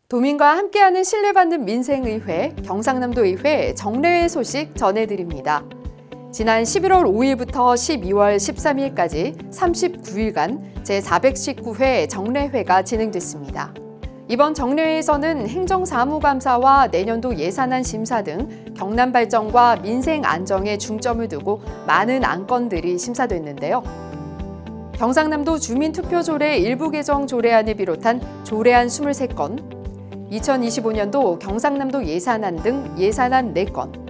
도민과 함께하는 신뢰받는 민생의회, 경상남도의회 정례회 소식 전해드립니다. 지난 11월 5일부터 12월 13일까지 39일간 제419회 정례회가 진행됐습니다. 이번 정례회에서는 행정사무감사와 내년도 예산안 심사 등 경남 발전과 민생 안정에 중점을 두고 많은 안건들이 심사됐는데요. 경상남도 주민투표조례 일부 개정 조례안을 비롯한 조례안 23건, 2025년도 경상남도 예산안 등 예산안 4건,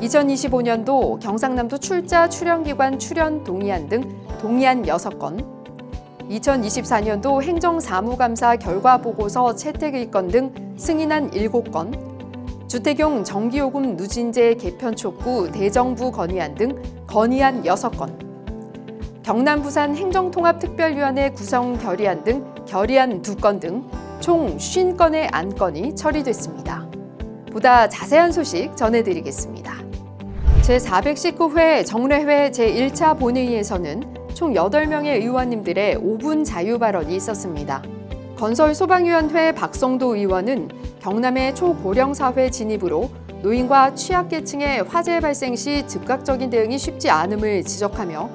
2025년도 경상남도 출자 출연기관 출연 동의안 등 동의안 6건, 2024년도 행정사무감사 결과보고서 채택 1건 등 승인안 7건, 주택용 전기요금 누진제 개편 촉구 대정부 건의안 등 건의안 6건, 경남 부산 행정통합특별위원회 구성 결의안 등 결의안 2건 등 총 50건의 안건이 처리됐습니다. 보다 자세한 소식 전해드리겠습니다. 제419회 정례회 제1차 본회의에서는 총 8명의 의원님들의 5분 자유 발언이 있었습니다. 건설소방위원회 박성도 의원은 경남의 초고령사회 진입으로 노인과 취약계층의 화재 발생 시 즉각적인 대응이 쉽지 않음을 지적하며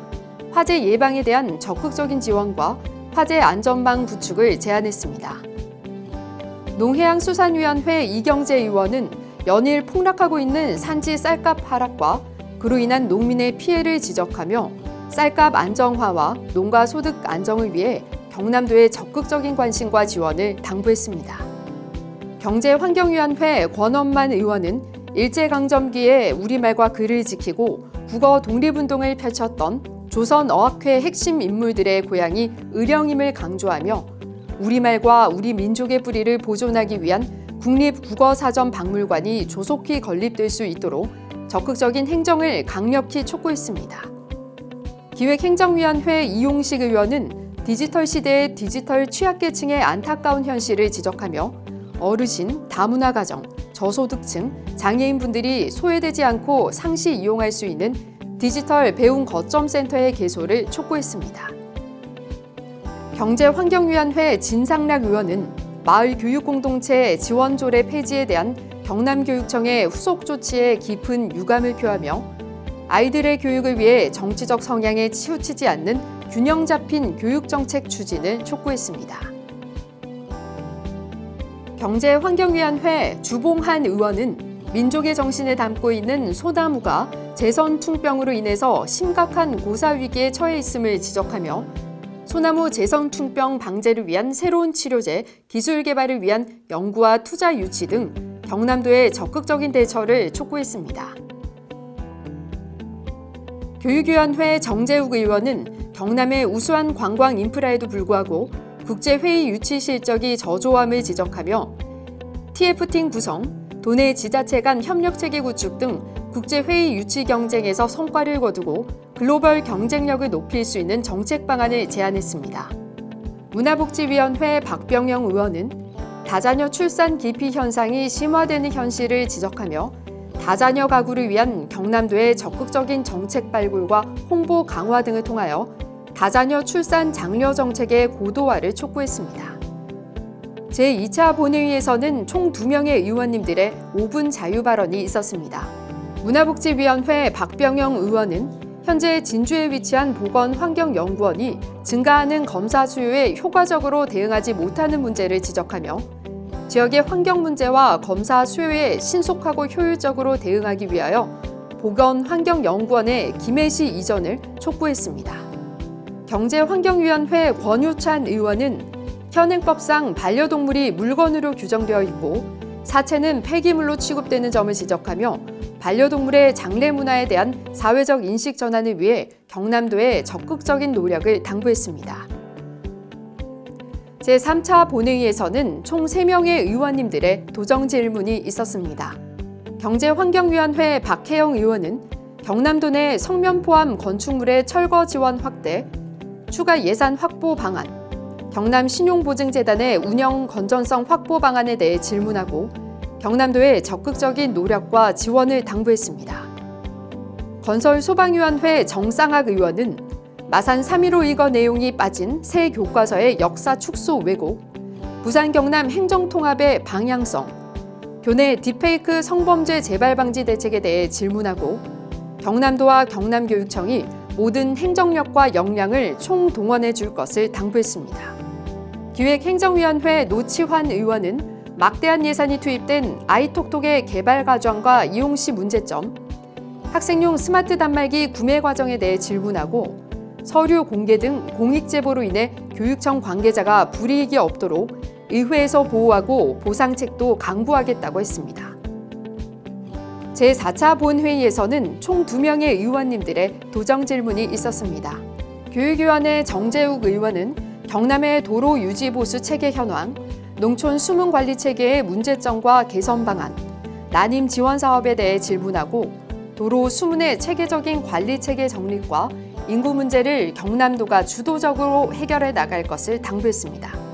화재 예방에 대한 적극적인 지원과 화재 안전망 구축을 제안했습니다. 농해양수산위원회 이경재 의원은 연일 폭락하고 있는 산지 쌀값 하락과 그로 인한 농민의 피해를 지적하며 쌀값 안정화와 농가 소득 안정을 위해 경남도의 적극적인 관심과 지원을 당부했습니다. 경제환경위원회 권원만 의원은 일제강점기에 우리말과 글을 지키고 국어 독립운동을 펼쳤던 조선어학회 핵심 인물들의 고향이 의령임을 강조하며 우리말과 우리 민족의 뿌리를 보존하기 위한 국립국어사전 박물관이 조속히 건립될 수 있도록 적극적인 행정을 강력히 촉구했습니다. 기획행정위원회 이용식 의원은 디지털 시대의 디지털 취약계층의 안타까운 현실을 지적하며 어르신, 다문화 가정, 저소득층, 장애인분들이 소외되지 않고 상시 이용할 수 있는 디지털 배움 거점센터의 개소를 촉구했습니다. 경제환경위원회 진상락 의원은 마을 교육공동체 지원조례 폐지에 대한 경남교육청의 후속 조치에 깊은 유감을 표하며 아이들의 교육을 위해 정치적 성향에 치우치지 않는 균형 잡힌 교육정책 추진을 촉구했습니다. 경제환경위원회 주봉한 의원은 민족의 정신을 담고 있는 소나무가 재선충병으로 인해서 심각한 고사위기에 처해 있음을 지적하며 소나무 재선충병 방제를 위한 새로운 치료제, 기술 개발을 위한 연구와 투자 유치 등 경남도의 적극적인 대처를 촉구했습니다. 교육위원회 정재욱 의원은 경남의 우수한 관광 인프라에도 불구하고 국제회의 유치 실적이 저조함을 지적하며 TF팀 구성, 도내 지자체 간 협력체계 구축 등 국제회의 유치 경쟁에서 성과를 거두고 글로벌 경쟁력을 높일 수 있는 정책 방안을 제안했습니다. 문화복지위원회 박병영 의원은 다자녀 출산 기피 현상이 심화되는 현실을 지적하며 다자녀 가구를 위한 경남도의 적극적인 정책 발굴과 홍보 강화 등을 통하여 다자녀 출산 장려 정책의 고도화를 촉구했습니다. 제2차 본회의에서는 총 2명의 의원님들의 5분 자유 발언이 있었습니다. 문화복지위원회 박병영 의원은 현재 진주에 위치한 보건환경연구원이 증가하는 검사 수요에 효과적으로 대응하지 못하는 문제를 지적하며 지역의 환경 문제와 검사 수요에 신속하고 효율적으로 대응하기 위하여 보건환경연구원의 김해시 이전을 촉구했습니다. 경제환경위원회 권유찬 의원은 현행법상 반려동물이 물건으로 규정되어 있고 사체는 폐기물로 취급되는 점을 지적하며 반려동물의 장례 문화에 대한 사회적 인식 전환을 위해 경남도의 적극적인 노력을 당부했습니다. 제3차 본회의에서는 총 3명의 의원님들의 도정 질문이 있었습니다. 경제환경위원회 박혜영 의원은 경남도 내 성면 포함 건축물의 철거 지원 확대, 추가 예산 확보 방안, 경남 신용보증재단의 운영 건전성 확보 방안에 대해 질문하고 경남도의 적극적인 노력과 지원을 당부했습니다. 건설소방위원회 정쌍학 의원은 마산 3.15 이거 내용이 빠진 새 교과서의 역사 축소 왜곡, 부산 경남 행정통합의 방향성, 교내 딥페이크 성범죄 재발 방지 대책에 대해 질문하고 경남도와 경남교육청이 모든 행정력과 역량을 총동원해 줄 것을 당부했습니다. 기획행정위원회 노치환 의원은 막대한 예산이 투입된 아이톡톡의 개발 과정과 이용 시 문제점, 학생용 스마트 단말기 구매 과정에 대해 질문하고 서류 공개 등 공익 제보로 인해 교육청 관계자가 불이익이 없도록 의회에서 보호하고 보상책도 강구하겠다고 했습니다. 제4차 본회의에서는 총 2명의 의원님들의 도정 질문이 있었습니다. 교육위원회 정재욱 의원은 경남의 도로 유지 보수 체계 현황, 농촌 수문 관리 체계의 문제점과 개선 방안, 난임 지원 사업에 대해 질문하고 도로 수문의 체계적인 관리 체계 정립과 인구 문제를 경남도가 주도적으로 해결해 나갈 것을 당부했습니다.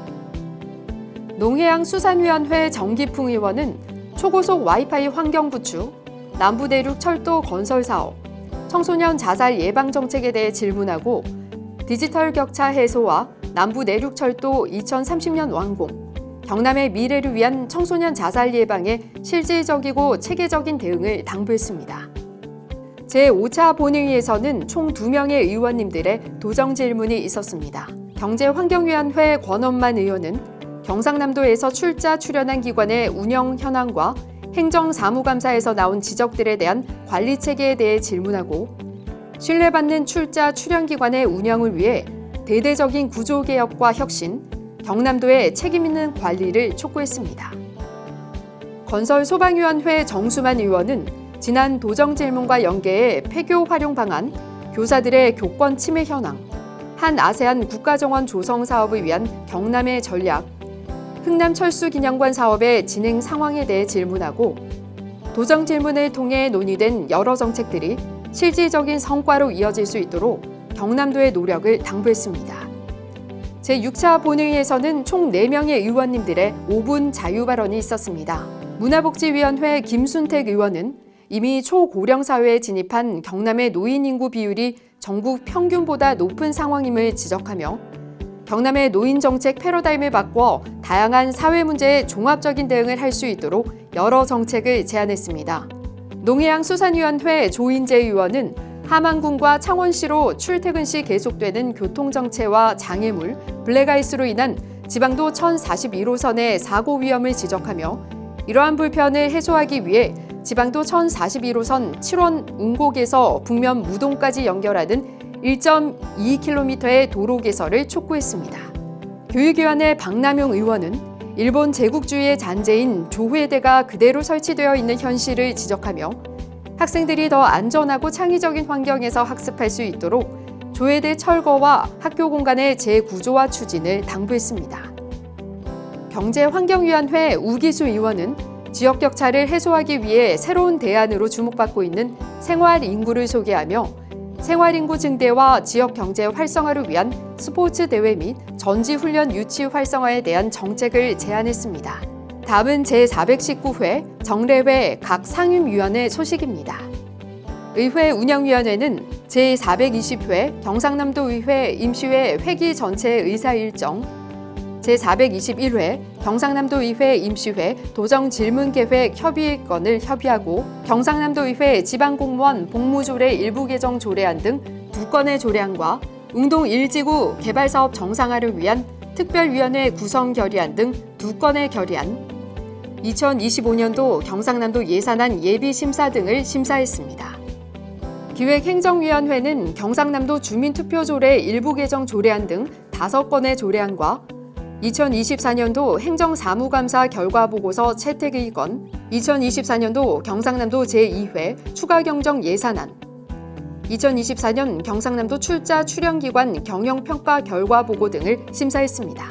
농해양수산위원회 정기풍 의원은 초고속 와이파이 환경 구축, 남부대륙 철도 건설 사업, 청소년 자살 예방 정책에 대해 질문하고 디지털 격차 해소와 남부내륙 철도 2030년 완공, 경남의 미래를 위한 청소년 자살 예방에 실질적이고 체계적인 대응을 당부했습니다. 제5차 본회의에서는 총 2명의 의원님들의 도정 질문이 있었습니다. 경제환경위원회 권원만 의원은 경상남도에서 출자 출연한 기관의 운영 현황과 행정사무감사에서 나온 지적들에 대한 관리 체계에 대해 질문하고 신뢰받는 출자 출연 기관의 운영을 위해 대대적인 구조개혁과 혁신, 경남도의 책임있는 관리를 촉구했습니다. 건설소방위원회 정수만 의원은 지난 도정 질문과 연계해 폐교 활용 방안, 교사들의 교권 침해 현황, 한 아세안 국가정원 조성 사업을 위한 경남의 전략, 흥남철수기념관 사업의 진행 상황에 대해 질문하고 도정 질문을 통해 논의된 여러 정책들이 실질적인 성과로 이어질 수 있도록 경남도의 노력을 당부했습니다. 제6차 본회의에서는 총 4명의 의원님들의 5분 자유 발언이 있었습니다. 문화복지위원회 김순택 의원은 이미 초고령 사회에 진입한 경남의 노인 인구 비율이 전국 평균보다 높은 상황임을 지적하며 경남의 노인 정책 패러다임을 바꿔 다양한 사회 문제에 종합적인 대응을 할 수 있도록 여러 정책을 제안했습니다. 농해양수산위원회 조인재 의원은 함안군과 창원시로 출퇴근 시 계속되는 교통정체와 장애물, 블랙아이스로 인한 지방도 1041호선의 사고 위험을 지적하며 이러한 불편을 해소하기 위해 지방도 1041호선 7원 운곡에서 북면 무동까지 연결하는 1.2km의 도로 개설을 촉구했습니다. 교육위원회 박남용 의원은 일본 제국주의의 잔재인 조회대가 그대로 설치되어 있는 현실을 지적하며 학생들이 더 안전하고 창의적인 환경에서 학습할 수 있도록 조회대 철거와 학교 공간의 재구조화 추진을 당부했습니다. 경제환경위원회 우기수 의원은 지역 격차를 해소하기 위해 새로운 대안으로 주목받고 있는 생활인구를 소개하며 생활인구 증대와 지역 경제 활성화를 위한 스포츠 대회 및 전지훈련 유치 활성화에 대한 정책을 제안했습니다. 다음은 제419회 정례회 각 상임위원회 소식입니다. 의회 운영위원회는 제420회 경상남도 의회 임시회 회기 전체 의사 일정, 제421회 경상남도 의회 임시회 도정 질문 계획 협의건을 협의하고 경상남도 의회 지방공무원 복무조례 일부 개정 조례안 등 2건의 조례안과 응동 1지구 개발사업 정상화를 위한 특별위원회 구성 결의안 등 2건의 결의안, 2025년도 경상남도 예산안 예비심사 등을 심사했습니다. 기획행정위원회는 경상남도 주민투표조례 일부 개정 조례안 등 5건의 조례안과 2024년도 행정사무감사 결과보고서 채택의건, 2024년도 경상남도 제2회 추가경정 예산안, 2024년 경상남도 출자 출연기관 경영평가 결과보고 등을 심사했습니다.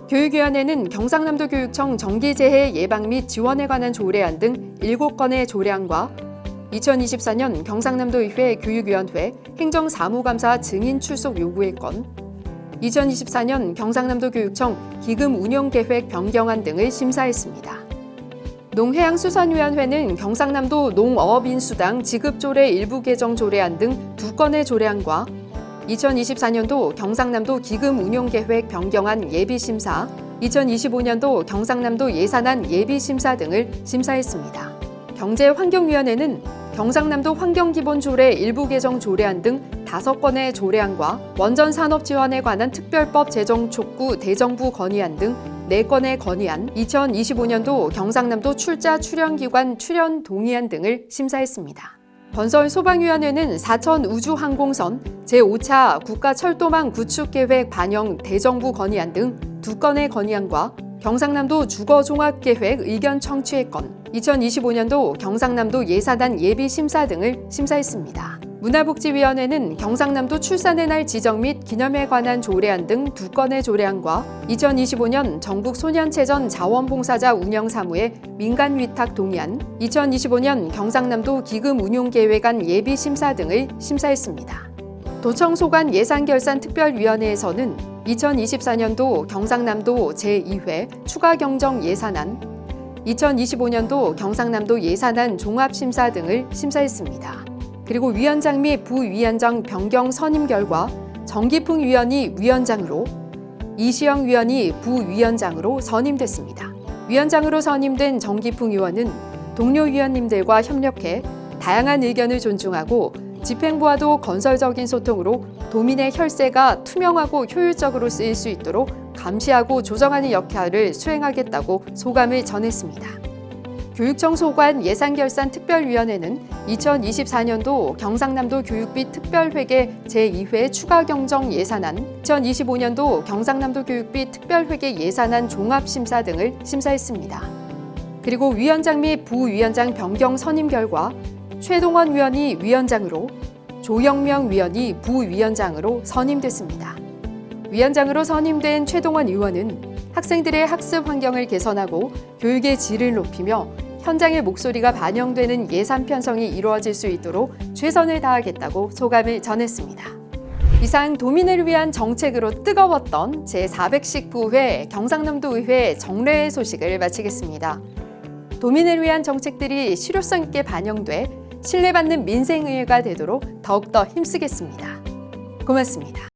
교육위원회는 경상남도 교육청 정기재해 예방 및 지원에 관한 조례안 등 7건의 조례안과 2024년 경상남도 의회 교육위원회 행정사무감사 증인 출석 요구의 건, 2024년 경상남도 교육청 기금 운영계획 변경안 등을 심사했습니다. 농해양수산위원회는 경상남도 농어업인수당 지급조례 일부 개정 조례안 등 2건의 조례안과 2024년도 경상남도 기금 운용계획 변경안 예비심사, 2025년도 경상남도 예산안 예비심사 등을 심사했습니다. 경제환경위원회는 경상남도 환경기본조례 일부 개정 조례안 등 5건의 조례안과 원전산업 지원에 관한 특별법 제정 촉구 대정부 건의안 등 4건의 건의안, 2025년도 경상남도 출자 출연기관 출연 동의안 등을 심사했습니다. 건설소방위원회는 사천 우주항공선 제5차 국가철도망 구축계획 반영 대정부 건의안 등 2건의 건의안과 경상남도 주거종합계획 의견 청취의 건, 2025년도 경상남도 예산안 예비심사 등을 심사했습니다. 문화복지위원회는 경상남도 출산의 날 지정 및 기념에 관한 조례안 등 2건의 조례안과 2025년 전국소년체전 자원봉사자 운영사무의 민간위탁 동의안, 2025년 경상남도 기금운용계획안 예비심사 등을 심사했습니다. 도청소관 예산결산특별위원회에서는 2024년도 경상남도 제2회 추가경정 예산안, 2025년도 경상남도 예산안 종합심사 등을 심사했습니다. 그리고 위원장 및 부위원장 변경 선임 결과 정기풍 위원이 위원장으로, 이시영 위원이 부위원장으로 선임됐습니다. 위원장으로 선임된 정기풍 의원은 동료 위원님들과 협력해 다양한 의견을 존중하고 집행부와도 건설적인 소통으로 도민의 혈세가 투명하고 효율적으로 쓰일 수 있도록 감시하고 조정하는 역할을 수행하겠다고 소감을 전했습니다. 교육청 소관 예산결산특별위원회는 2024년도 경상남도 교육비 특별회계 제2회 추가경정 예산안, 2025년도 경상남도 교육비 특별회계 예산안 종합심사 등을 심사했습니다. 그리고 위원장 및 부위원장 변경 선임 결과 최동원 위원이 위원장으로, 조영명 위원이 부위원장으로 선임됐습니다. 위원장으로 선임된 최동원 의원은 학생들의 학습 환경을 개선하고 교육의 질을 높이며 현장의 목소리가 반영되는 예산 편성이 이루어질 수 있도록 최선을 다하겠다고 소감을 전했습니다. 이상 도민을 위한 정책으로 뜨거웠던 제419회 경상남도 의회 정례 소식을 마치겠습니다. 도민을 위한 정책들이 실효성 있게 반영돼 신뢰받는 민생의회가 되도록 더욱더 힘쓰겠습니다. 고맙습니다.